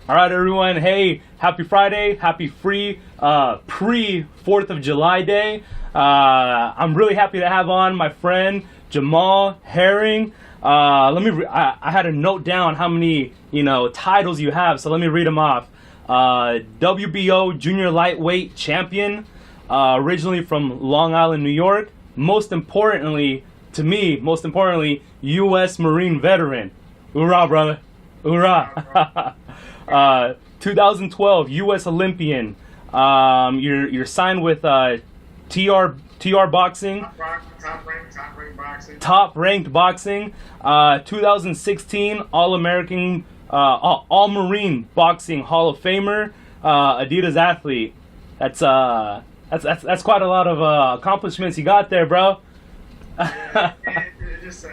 All right, everyone. Hey, happy Friday. Happy pre 4th of July day. I'm really happy to have on my friend Jamal Herring. I had to note down how many titles you have, so let me read them off. WBO Junior Lightweight Champion, originally from Long Island, New York. Most importantly, U.S. Marine veteran. Hoorah, brother. Hoorah. 2012 U.S. Olympian. You're signed with TR Boxing. Top ranked boxing. 2016 All-American, All Marine Boxing Hall of Famer. Adidas athlete. That's quite a lot of accomplishments you got there, bro. It's just a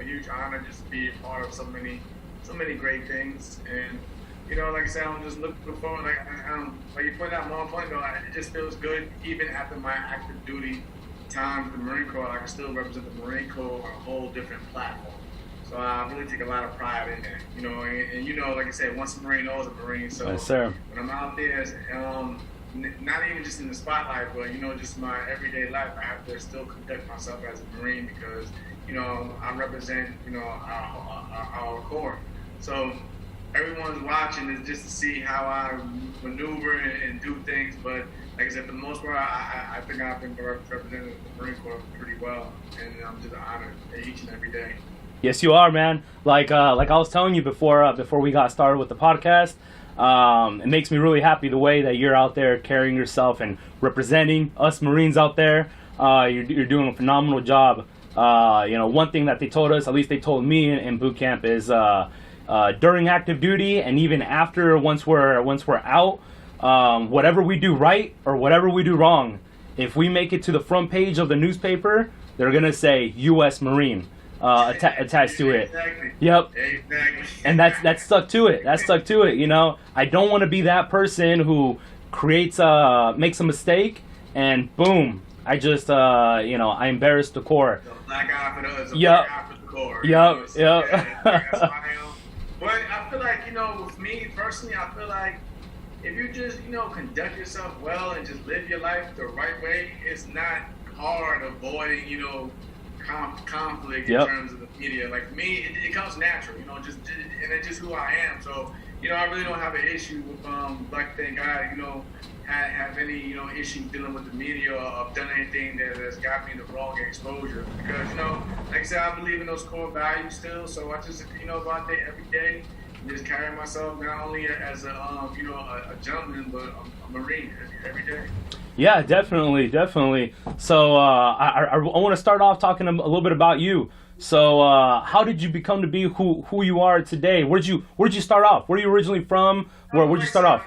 huge honor just to be a part of so many great things. And like I said, I'm just looking forward. Like you pointed out more point though, it just feels good even after my active duty time with the Marine Corps. I can still represent the Marine Corps on a whole different platform. So I really take a lot of pride in that. And like I said, once a Marine, always a Marine. So yes, sir. When I'm out there, not even just in the spotlight, but just my everyday life, I have to still conduct myself as a Marine because I represent our Corps. So everyone's watching is just to see how I maneuver and do things. But like I said, for the most part, I think I've been representing the Marine Corps pretty well, and I'm just honored each and every day. Yes, you are, man. Like I was telling you before we got started with the podcast. It makes me really happy the way that you're out there carrying yourself and representing us Marines out there. You're doing a phenomenal job. One thing that they told us, at least they told me in boot camp, is during active duty and even after, once we're out, whatever we do right or whatever we do wrong, if we make it to the front page of the newspaper, they're gonna say U.S. Marine attached to it. Exactly. Yep. Exactly. And that's stuck to it. I don't want to be that person who makes a mistake and boom, I just I embarrass the Corps. The black eye for the Yep. black eye for the Corps. Yep. So, Yep. that's why, but I feel like with me personally, I feel like if you just conduct yourself well and just live your life the right way, it's not hard avoiding conflict in Yep. terms of the media. Like for me, it comes natural, and it's just who I am. So I really don't have an issue with like thank God, have any issues dealing with the media or have done anything that has got me the wrong exposure. Because like I said, I believe in those core values still. So I just go out there every day and just carry myself not only as a gentleman but a Marine every day. Yeah, definitely. So I want to start off talking a little bit about you. So how did you become to be who you are today? Where'd you start off? Where are you originally from? Where'd you start off?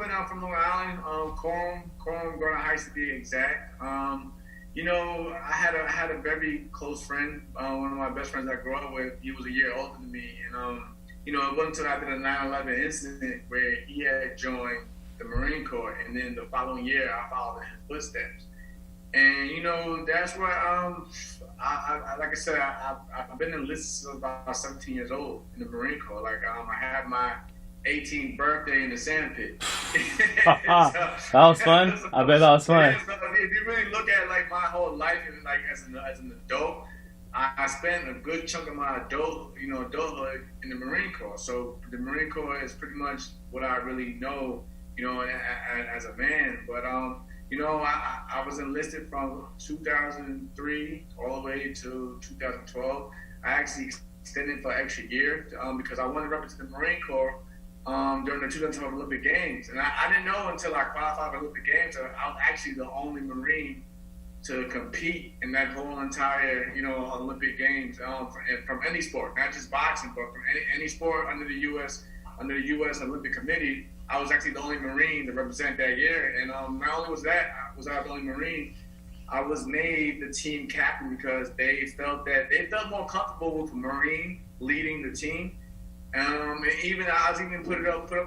I'm from Long Island, Coram, Garden Heights to be exact. I had a very close friend, one of my best friends I grew up with. He was a year older than me, and it wasn't until after the 9/11 incident where he had joined the Marine Corps, and then the following year I followed in his footsteps. And that's where I like I said, I've been enlisted since about 17 years old in the Marine Corps. Like I had my 18th birthday in the sandpit. That was fun. I bet that was fun. So if you really look at like my whole life and like as an adult, I spent a good chunk of my adulthood in the Marine Corps. So the Marine Corps is pretty much what I really know, as a man. But I was enlisted from 2003 all the way to 2012. I actually extended for an extra year because I wanted to represent the Marine Corps during the 2012 Olympic Games. And I didn't know until I qualified for Olympic Games that I was actually the only Marine to compete in that whole entire, Olympic Games from any sport, not just boxing, but from any sport under the U.S. Olympic Committee. I was actually the only Marine to represent that year. And not only was I the only Marine, I was made the team captain because they felt more comfortable with a Marine leading the team. And even I was even put up to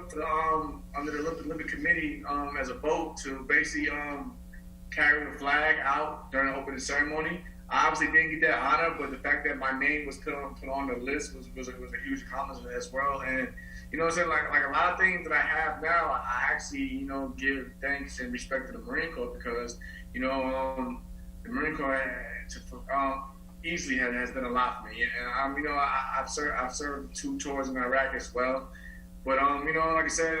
under the Olympic Committee as a vote to basically carry the flag out during the opening ceremony. I obviously didn't get that honor, but the fact that my name was put on the list was a huge accomplishment as well. And you know what I'm saying, like a lot of things that I have now, I actually, you know, give thanks and respect to the Marine Corps because, you know, the Marine Corps easily has done a lot for me, and you know, I've served 2 tours in Iraq as well, but you know, like I said,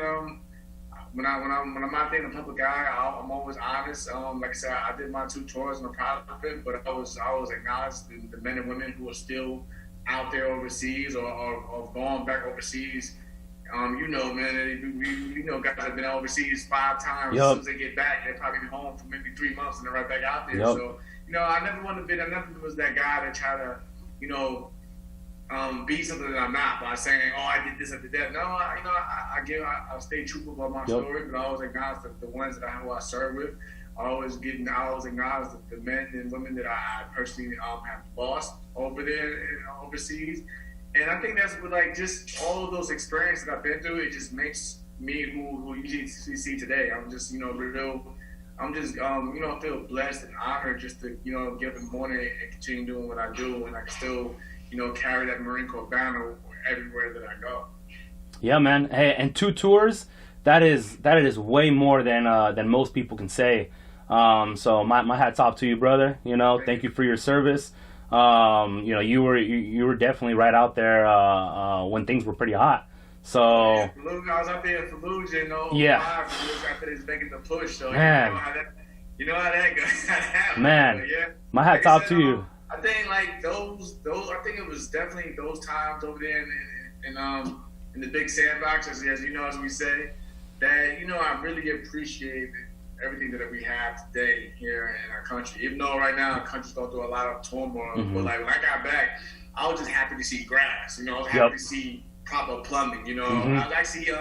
when I'm out there in the public eye, I'm always honest. Like I said, I did my 2 tours and I'm proud of it, but I always acknowledge the men and women who are still out there overseas or gone back overseas. You know, man, you know, guys have been overseas 5 times. Yep. As soon as they get back, they'll probably be home for maybe 3 months and they're right back out there. Yep. So, you know, I never was that guy that try to, you know, be something that I'm not by saying, oh, I did this, I did that. No, I stay truthful about my story, but I always acknowledge the ones that I serve with. I always acknowledge the men and women that I personally have lost over there overseas. And I think that's what, like, just all of those experiences that I've been through, it just makes me who you see today. I'm just, you know, you know, I feel blessed and honored just to, you know, get up in the morning and continue doing what I do, and I can still, you know, carry that Marine Corps banner everywhere that I go. Yeah, man. Hey, and 2 tours, that is way more than most people can say. So my hat's off to you, brother. You know, thank you for your service. You know, you were definitely right out there when things were pretty hot. So yeah, I was out there in Fallujah, you know, after this making the push. So man, you know how that goes. Man, but yeah, my hat's off to you. I think like those. I think it was definitely those times over there in the big sandbox, as you know, as we say, that, you know, I really appreciate everything that we have today here in our country. Even though right now our country's going through a lot of turmoil, but like when I got back, I was just happy to see grass. You know, I was happy to see proper plumbing. You know, I was actually you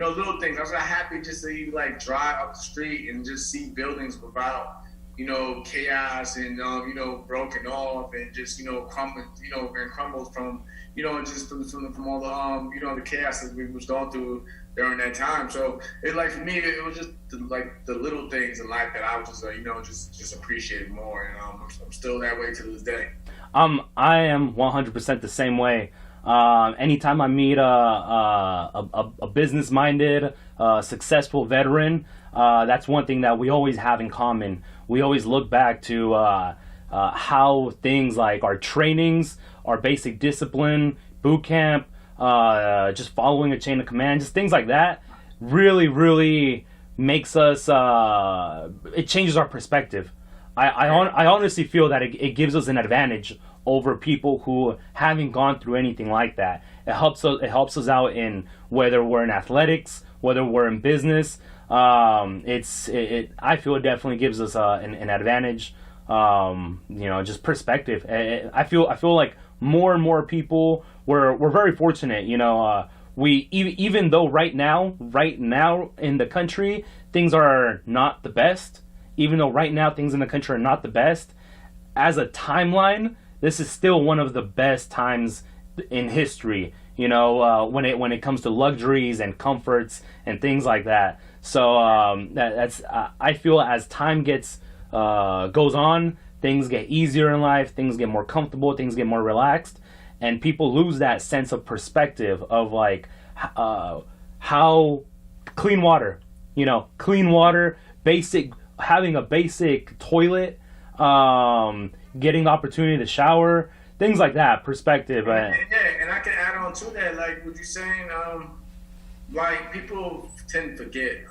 know, little things. I was happy just to even, like, drive up the street and just see buildings without, you know, chaos and, you know, broken off and just, you know, crumbles from, you know, just from all the, you know, the chaos that we was going through during that time. So it, like, for me, it was just the little things in life that I was just, you know, just appreciated more. And I'm still that way to this day. I am 100% the same way. Anytime I meet a business-minded, successful veteran, that's one thing that we always have in common. We always look back to how things like our trainings, our basic discipline, boot camp, just following a chain of command, just things like that, really makes us. It changes our perspective. I honestly feel that it gives us an advantage over people who haven't gone through anything like that. It helps us out in whether we're in athletics, whether we're in business. I feel it definitely gives us an advantage. You know, just perspective. I feel like more and more people, we're very fortunate. You know, we even though right now in the country things are not the best. Even though right now things in the country are not the best, as a timeline, this is still one of the best times in history. You know, when it comes to luxuries and comforts and things like that. So that's I feel as time goes on, things get easier in life, things get more comfortable, things get more relaxed, and people lose that sense of perspective of, like, how clean water, having a basic toilet, getting the opportunity to shower, things like that, perspective. And I can add on to that, like what you're saying, like, people tend to forget,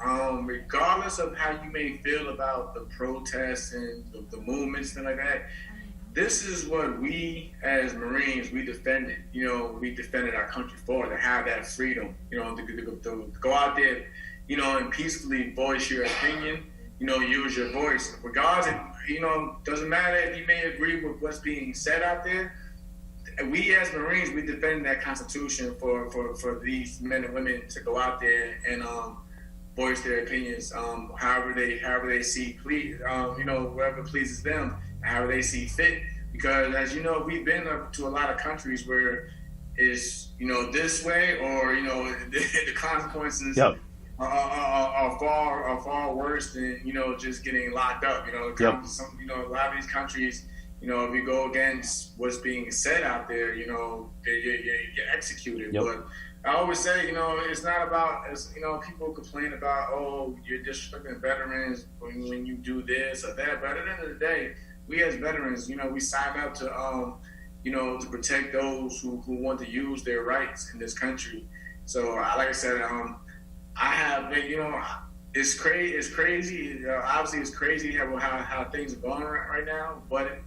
regardless of how you may feel about the protests and the movements and like that, this is what we as Marines, we defended. You know, we defended our country for, to have that freedom, you know, to go out there, you know, and peacefully voice your opinion, you know, use your voice. Regardless, you know, doesn't matter if you may agree with what's being said out there. We as Marines, we defend that Constitution for these men and women to go out there and voice their opinions, however they see, please, you know, wherever pleases them, however they see fit. Because, as you know, we've been up to a lot of countries where it's, you know, this way, or, you know, the consequences. Yep. Are far worse than, you know, just getting locked up. You know, you know, a lot of these countries, you know, if you go against what's being said out there, you know, you're executed. Yep. But I always say, it's not about, people complain about, oh, you're disrespecting veterans when you do this or that. But at the end of the day, we as veterans, we sign up to, to protect those who want to use their rights in this country. So, like I said, I have been, it's crazy. It's crazy. Obviously, it's crazy how things are going right now. But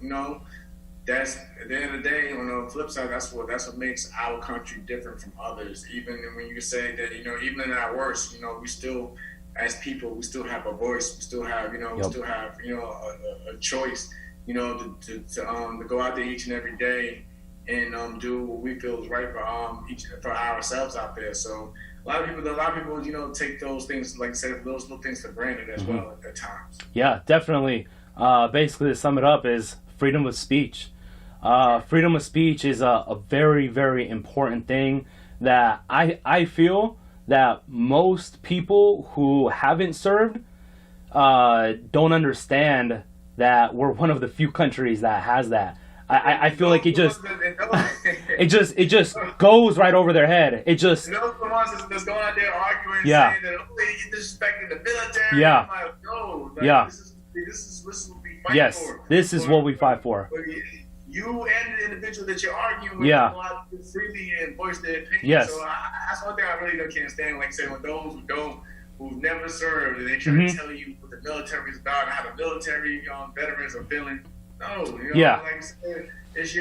that's at the end of the day. On the flip side, that's what makes our country different from others. Even when you say that, even in our worst, we still, as people, we still have a voice. We still have, we still have, a choice. To go out there each and every day and do what we feel is right for ourselves out there. So a lot of people, take those things, like I said, those little things for granted as well at times. Yeah, definitely. Basically, to sum it up, is freedom of speech. Freedom of speech is a very, very important thing that I feel that most people who haven't served don't understand that we're one of the few countries that has that. I feel like it just goes right over their head. It just the ones that's going out there arguing, yeah, saying that you're disrespecting the military. Yeah, I'm like, no, yeah. This is what we fight yes, for. this is what we fight for. You and the individual that you're arguing with, yeah, go out freely and voice their opinion. Yes. So that's one thing I really can't stand. Like I said, with those who've never served and they try to tell you what the military is about and how the military veterans are feeling. No, yeah. Like I said, it's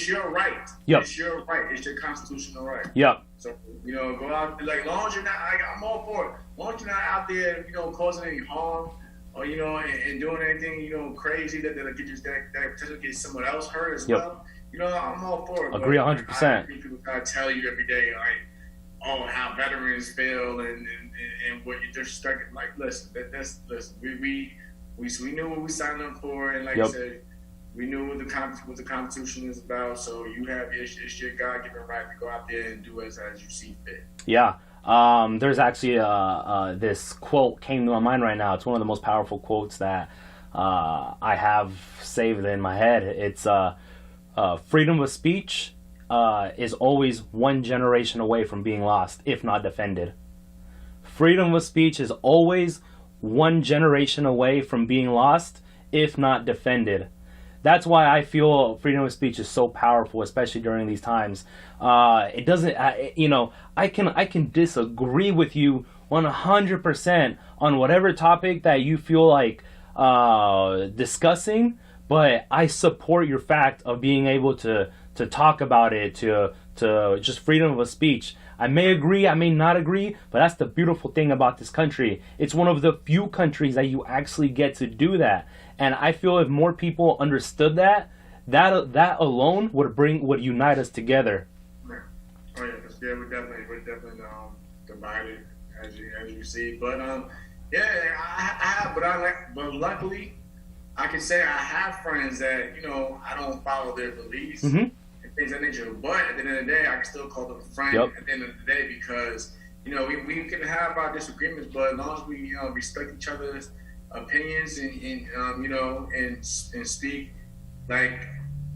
your right. Yep. It's your right. It's your constitutional right. Yep. So, go out, like, as long as you're not, I'm all for it. As long as you're not out there, causing any harm or, and doing anything, crazy that potentially get someone else hurt as well. I'm all for it. Agree 100%. People try to tell you every day, like, oh, how veterans feel and what you're disrespecting. Like, listen, we knew what we signed up for, and like I said, we knew what the Constitution is about. So it's your God-given right to go out there and do as you see fit. Yeah. There's actually this quote came to my mind right now. It's one of the most powerful quotes that I have saved in my head. It's freedom of speech is always one generation away from being lost, if not defended. Freedom of speech is always one generation away from being lost, if not defended. That's why I feel freedom of speech is so powerful, especially during these times. It doesn't, I can disagree with you 100% on whatever topic that you feel like discussing, but I support your fact of being able to talk about it, to just freedom of speech. I may agree, I may not agree, but that's the beautiful thing about this country. It's one of the few countries that you actually get to do that. And I feel if more people understood that alone would unite us together. Yeah. Oh yeah, we're definitely divided as you see. But but luckily I can say I have friends that I don't follow their beliefs. And things of that nature, but at the end of the day, I can still call them a friend. At the end of the day, because we can have our disagreements, but as long as we respect each other's opinions and speak like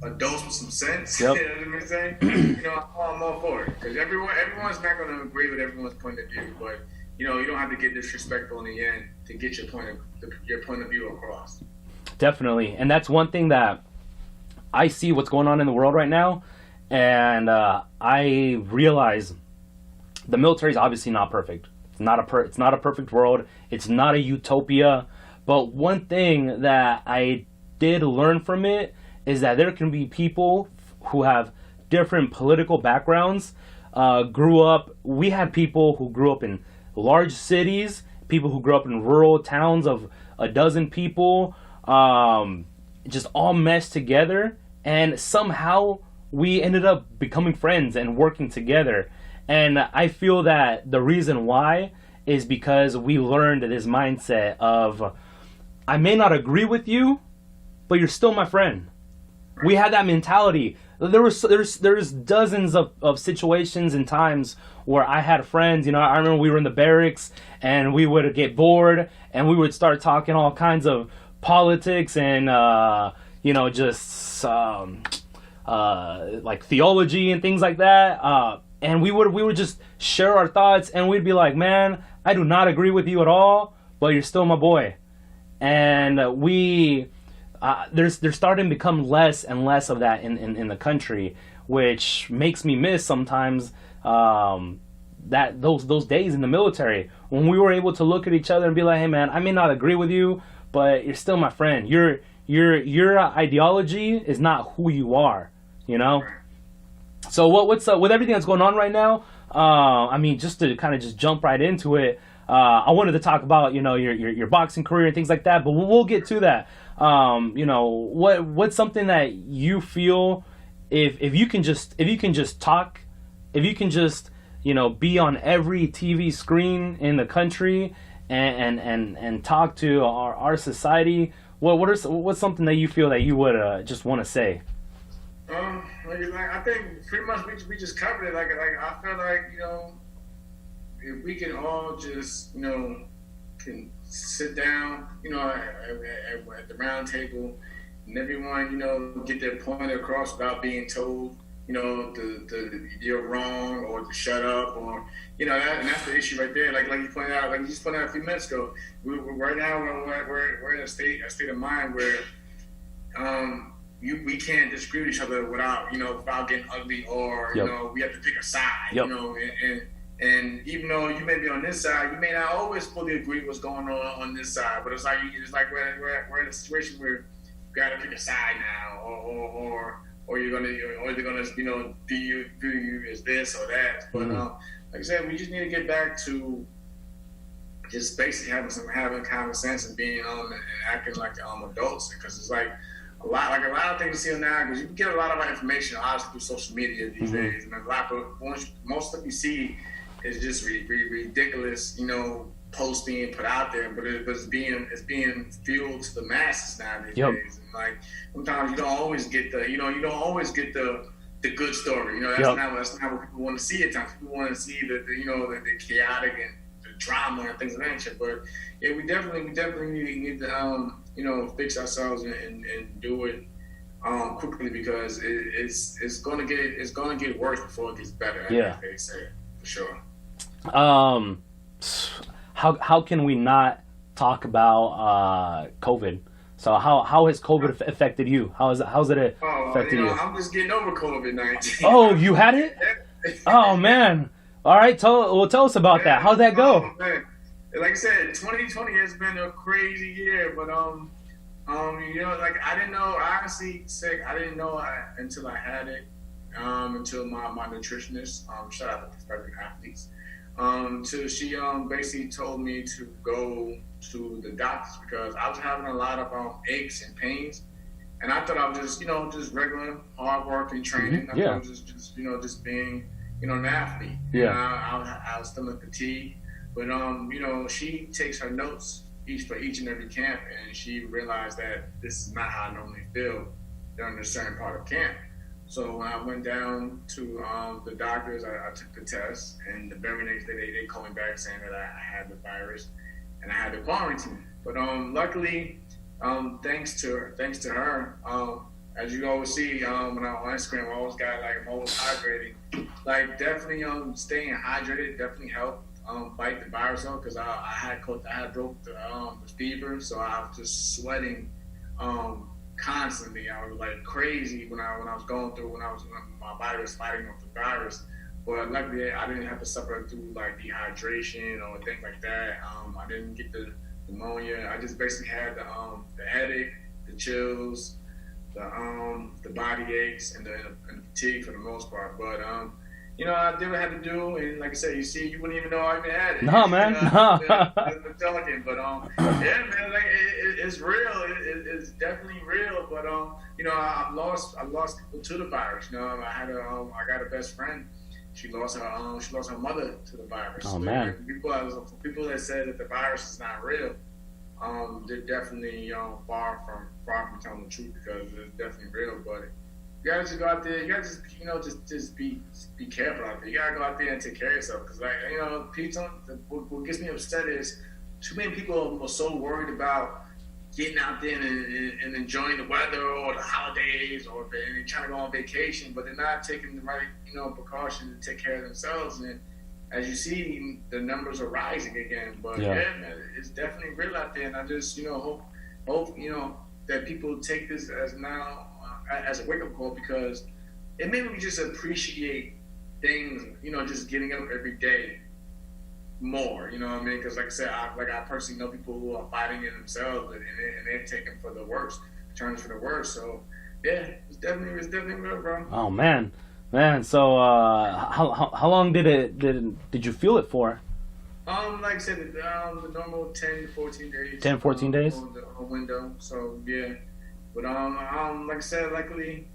adults with some sense. You know what I'm saying? I'm all for it, because everyone's not going to agree with everyone's point of view, but you don't have to get disrespectful in the end to get your point of view across. Definitely, and that's one thing that I see what's going on in the world right now, and I realize the military is obviously not perfect. It's not a perfect world. It's not a utopia. But one thing that I did learn from it is that there can be people who have different political backgrounds. We had people who grew up in large cities, people who grew up in rural towns of a dozen people, just all meshed together, and somehow we ended up becoming friends and working together. And I feel that the reason why is because we learned this mindset of, I may not agree with you, but you're still my friend. We had that mentality. There's dozens of situations and times where I had friends. I remember we were in the barracks and we would get bored and we would start talking all kinds of politics and just like theology and things like that. and we would just share our thoughts, and we'd be like, man, I do not agree with you at all, but you're still my boy. And there's starting to become less and less of that in the country, which makes me miss sometimes that those days in the military when we were able to look at each other and be like, hey man, I may not agree with you, but you're still my friend. Your ideology is not who you are, you know. So what's with everything that's going on right now? I mean, just to kind of just jump right into it, I wanted to talk about, you know, your boxing career and things like that, but we'll get to that. You know, what's something that you feel, if you can just talk, if you can just, you know, be on every TV screen in the country and talk to our society, what's something that you feel that you would just want to say? I think pretty much we just covered it. Like I feel like, you know, if we can all just, you know, can sit down, you know, at the round table, and everyone, you know, get their point across without being told, you know, you're wrong or to shut up, or, you know, and that's the issue right there. Like you pointed out, like you just pointed out a few minutes ago. We're right now we're in a state of mind where we can't disagree with each other without, you know, without getting ugly, or you know, we have to pick a side, you know, and even though you may be on this side, you may not always fully agree with what's going on this side, but it's like we're in a situation where you got to pick a side now, or you're gonna, you know, do you is this or that. But like I said, we just need to get back to just basically having common sense and being and acting like adults, because it's like a lot of things you see now, because you can get a lot of our information obviously through social media these days, and most of you see is just ridiculous, you know, posting put out there, but it's being fueled to the masses nowadays. And like sometimes you don't always get the good story. You know, that's not what people want to see at times. People want to see the chaotic and the drama and things of that nature. But yeah, we definitely need to you know, fix ourselves and do it quickly, because it's gonna get worse before it gets better. They say, for sure. How can we not talk about COVID? So how has COVID affected you? How's it affected you? I'm just getting over COVID-19. Oh, you had it? Oh man! All right, tell us about that. How'd that go? Man. Like I said, 2020 has been a crazy year, but you know, like I didn't know. I honestly said I didn't know until I had it. Until my nutritionist, shout out to professional athletes, till she basically told me to go to the doctors, because I was having a lot of aches and pains, and I thought I was just regular hard work and training. I thought I was just being an athlete. I was still in fatigue, but you know, she takes her notes for each and every camp, and she realized that this is not how I normally feel during a certain part of camp. So when I went down to the doctors, I took the test, and the very next day they called me back saying that I had the virus and I had to quarantine. But luckily, thanks to her, as you always see when I'm on Instagram, I always got I'm always hydrating. Like definitely staying hydrated definitely helped fight the virus out, because I had broke the fever, so I was just sweating constantly. I was like crazy when I was going through, when my body was fighting off the virus. But luckily I didn't have to suffer through like dehydration or things like that. I didn't get the pneumonia. I just basically had the headache, the chills, the body aches, and the fatigue for the most part. But you know, I did what I had to do, and like I said, you wouldn't even know I even had it. No, man. But yeah, man, like it's real. It's definitely real. But you know, I lost people to the virus. You know, I got a best friend. She lost her mother to the virus. Oh man. People that said that the virus is not real, they're definitely far from telling the truth, because it's definitely real. But you gotta just go out there. You gotta just be careful out there. You gotta go out there and take care of yourself. Because what gets me upset is too many people are so worried about getting out there and enjoying the weather or the holidays, or they're trying to go on vacation, but they're not taking the right, precautions to take care of themselves. And as you see, the numbers are rising again. But man, it's definitely real out there. And I just, hope, that people take this as now as a wake-up call, because it made me just appreciate things, just getting up every day more, you know what I mean? Because like I said, I personally know people who are fighting it themselves, and they're taking for the worst, turns for the worst. So yeah, it's definitely real, bro. Oh man. So how long did you feel it for? Like I said, the normal 10 to 14 days. 10, 14 days. On the window. So yeah, but like I said, luckily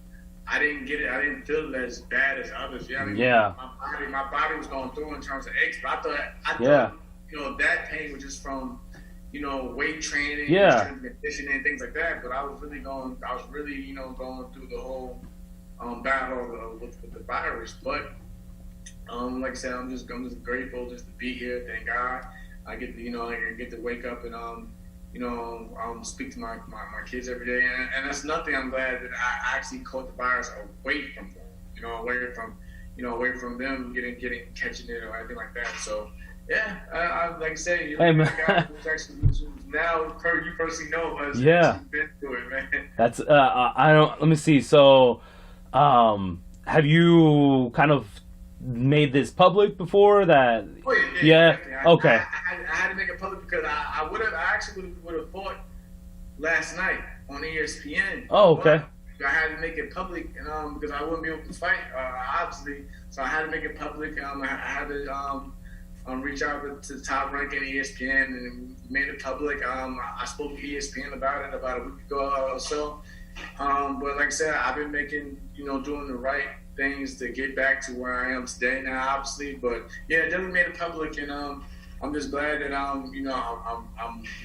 I didn't get it. I didn't feel it as bad as others. Yeah. My body was going through in terms of aches, but I thought, that pain was just from, weight training, strength conditioning, and things like that. But I was really going through the whole battle with the virus. But like I said, I'm just grateful just to be here. Thank God. I get to wake up and speak to my kids every day, and that's nothing. I'm glad that I actually caught the virus away from them, away from them catching it or anything like that. So yeah, I like I say, hey, man. Now you personally know has been through it, man. That's let me see. So, have you kind of made this public before that? Oh, yeah. Okay. I had to make it public because I actually would have fought last night on ESPN. Oh, okay. I had to make it public, and because I wouldn't be able to fight, obviously. So I had to make it public. I had to reach out to the top rank in ESPN and made it public. I spoke to ESPN about it about a week ago or so. But like I said, I've been making, doing the right things to get back to where I am today now, obviously. But yeah, definitely made it public, and I'm just glad that I'm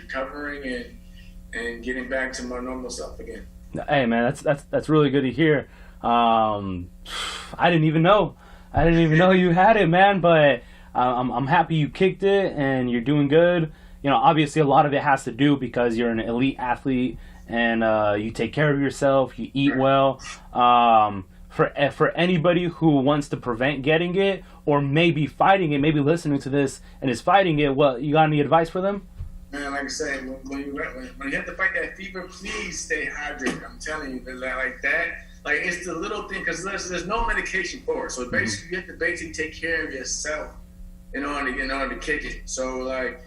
recovering and getting back to my normal self again. Hey man, that's really good to hear. I didn't even know you had it, man. But I'm happy you kicked it and you're doing good. Obviously a lot of it has to do because you're an elite athlete and you take care of yourself, you eat well. For anybody who wants to prevent getting it or maybe fighting it, maybe listening to this and is fighting it, you got any advice for them? Man, like I say, when you have to fight that fever, please stay hydrated. I'm telling you, like that, like it's the little thing, because there's no medication for it. So basically, you have to take care of yourself in order to kick it. So like,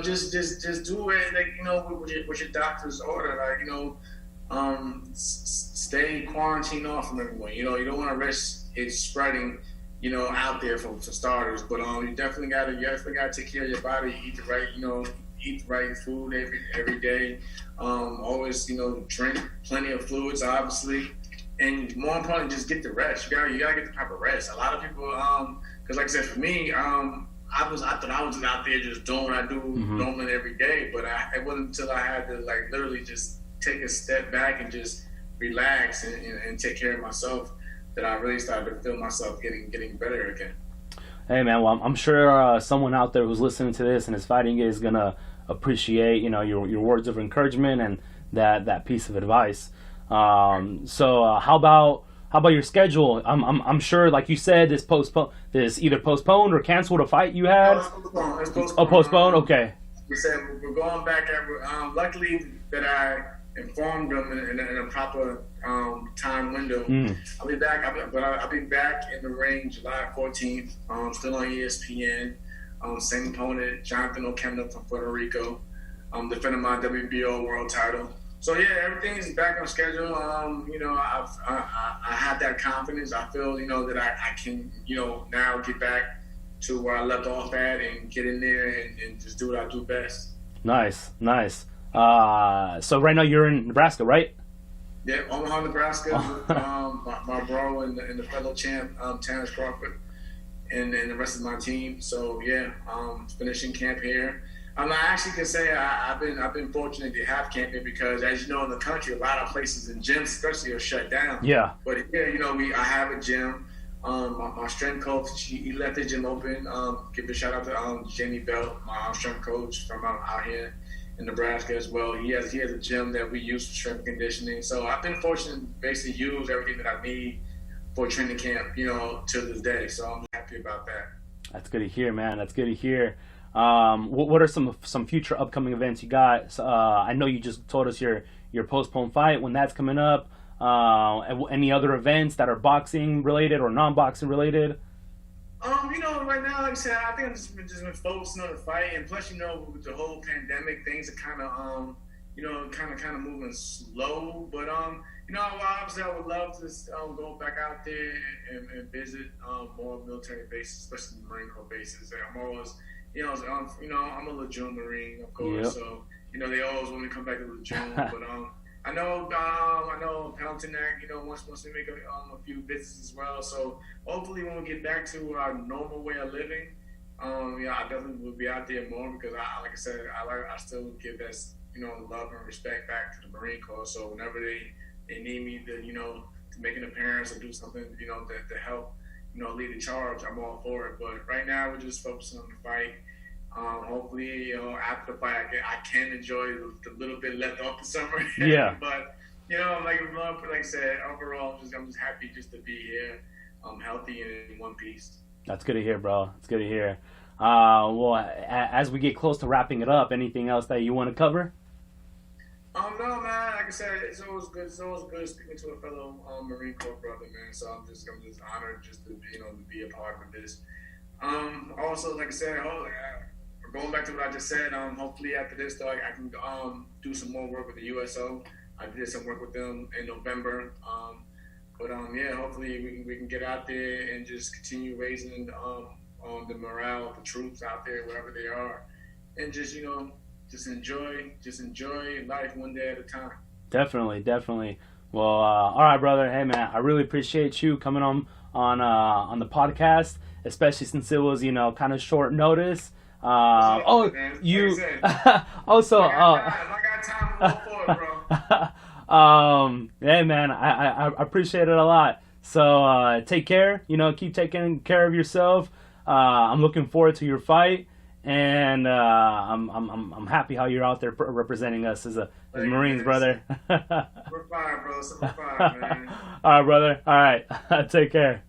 just do it, like with your doctor's order, like stay quarantined off from everyone. You don't want to risk it spreading, out there for starters. But you definitely gotta take care of your body, eat the right food every day. Always, drink plenty of fluids, obviously, and more importantly, just get the rest. You gotta get the proper rest. A lot of people, because like I said, for me, I thought I was out there just doing what I do normally every day, but it wasn't until I had to like literally just take a step back and just relax and take care of myself that I really started to feel myself getting better again. Hey man, well I'm sure someone out there who's listening to this and is fighting it is gonna appreciate your words of encouragement and that piece of advice. So how about your schedule? I'm sure, like you said, this either postponed or canceled a fight you had. No, it's postponed. Oh, postponed. Okay. We said we're going back. Luckily that I informed them in a proper time window. I'll be back. I'll be back in the ring July 14th. Still on ESPN. Same opponent, Jonathan O'Kemna from Puerto Rico. Defending my WBO world title. So yeah, everything is back on schedule. I have that confidence. I feel that I can now get back to where I left off at and get in there and just do what I do best. Nice. So right now you're in Nebraska, right? Yeah, Omaha, Nebraska, with my bro and the fellow champ, Terrence Crawford, and the rest of my team. So yeah, finishing camp here. I actually can say I've been fortunate to have camp here because, as you know, in the country, a lot of places and gyms, especially, are shut down. Yeah. But here, I have a gym. My strength coach, he left the gym open. Give a shout out to Jamie Belt, my strength coach from out here, in Nebraska as well. He has a gym that we use for strength conditioning. So I've been fortunate to basically use everything that I need for training camp, to this day. So I'm happy about that. That's good to hear, man. That's good to hear. What are some future upcoming events you got? I know you just told us your postponed fight, when that's coming up. Any other events that are boxing related or non-boxing related? Right now, like I said, I think I've just been focusing on the fight, and plus, with the whole pandemic, things are kind of moving slow. But obviously, I would love to go back out there and visit more military bases, especially the Marine Corps bases. I'm always, I'm a Legion Marine, of course, yep. so they always want me to come back to Legion. But I know Pendleton there, wants to make a few visits as well. So hopefully when we get back to our normal way of living, I definitely will be out there more, because like I said, I still give that, love and respect back to the Marine Corps. So whenever they need me to make an appearance or do something, to help, lead the charge, I'm all for it. But right now we're just focusing on the fight. Hopefully, after the fight, I can enjoy the little bit left off the summer. Yeah. But like I said, overall, I'm just happy just to be here, healthy and in one piece. That's good to hear, bro. That's good to hear. Well, as we get close to wrapping it up, anything else that you want to cover? No, man. Like I said, it's always good. It's always good speaking to a fellow Marine Corps brother, man. So I'm just honored just to be a part of this. Also, like I said, going back to what I just said, hopefully after this, though, I can do some more work with the USO. I did some work with them in November. Hopefully we can get out there and just continue raising the morale of the troops out there, wherever they are, and just enjoy life one day at a time. Definitely. Well, all right, brother. Hey, man, I really appreciate you coming on the podcast, especially since it was kind of short notice. You also. I got time to go for it, bro. Hey, man, I appreciate it a lot. So take care. Keep taking care of yourself. I'm looking forward to your fight, and I'm happy how you're out there representing us as Marines, brother. We're fine, bro. We're fine, man. All right, brother. All right. Take care.